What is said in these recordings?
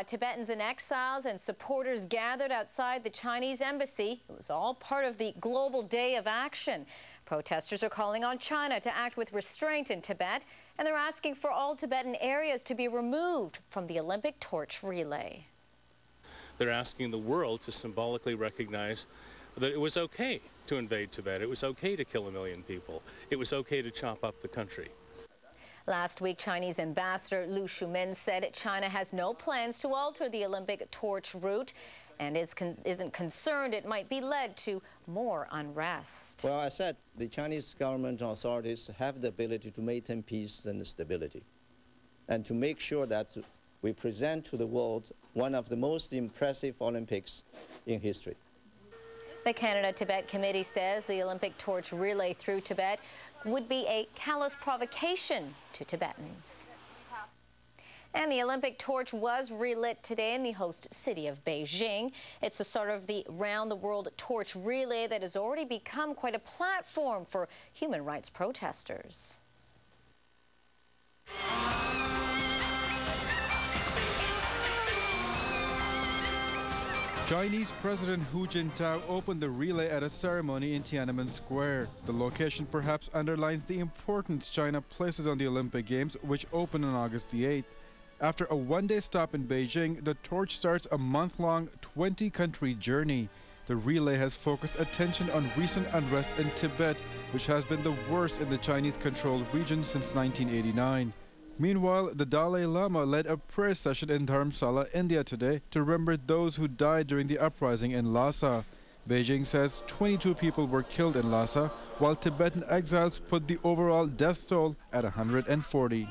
Tibetans and exiles and supporters gathered outside the Chinese embassy. It was all part of the Global Day of Action. Protesters are calling on China to act with restraint in Tibet, and they're asking for all Tibetan areas to be removed from the Olympic torch relay. They're asking the world to symbolically recognize that it was okay to invade Tibet. It was okay to kill 1 million people. It was okay to chop up the country. Last week, Chinese Ambassador Lu Shumen said China has no plans to alter the Olympic torch route and isn't concerned it might be led to more unrest. Well, I said the Chinese government authorities have the ability to maintain peace and stability and to make sure that we present to the world one of the most impressive Olympics in history. The Canada-Tibet Committee says the Olympic torch relay through Tibet would be a callous provocation to Tibetans. And the Olympic torch was relit today in the host city of Beijing. It's a sort of the round-the-world torch relay that has already become quite a platform for human rights protesters. Chinese President Hu Jintao opened the relay at a ceremony in Tiananmen Square. The location perhaps underlines the importance China places on the Olympic Games, which open on August the 8th. After a one-day stop in Beijing, the torch starts a month-long 20-country journey. The relay has focused attention on recent unrest in Tibet, which has been the worst in the Chinese-controlled region since 1989. Meanwhile, the Dalai Lama led a prayer session in Dharamsala, India today to remember those who died during the uprising in Lhasa. Beijing says 22 people were killed in Lhasa, while Tibetan exiles put the overall death toll at 140.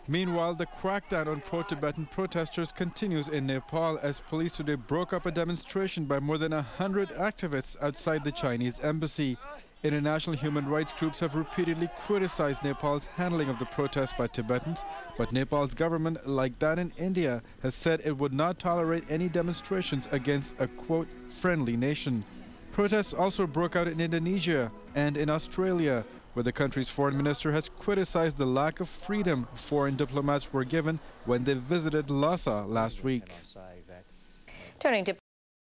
Meanwhile, the crackdown on pro-Tibetan protesters continues in Nepal as police today broke up a demonstration by more than 100 activists outside the Chinese embassy. International human rights groups have repeatedly criticized Nepal's handling of the protests by Tibetans, but Nepal's government, like that in India, has said it would not tolerate any demonstrations against a, quote, friendly nation. Protests also broke out in Indonesia and in Australia, where the country's foreign minister has criticized the lack of freedom foreign diplomats were given when they visited Lhasa last week. Turning to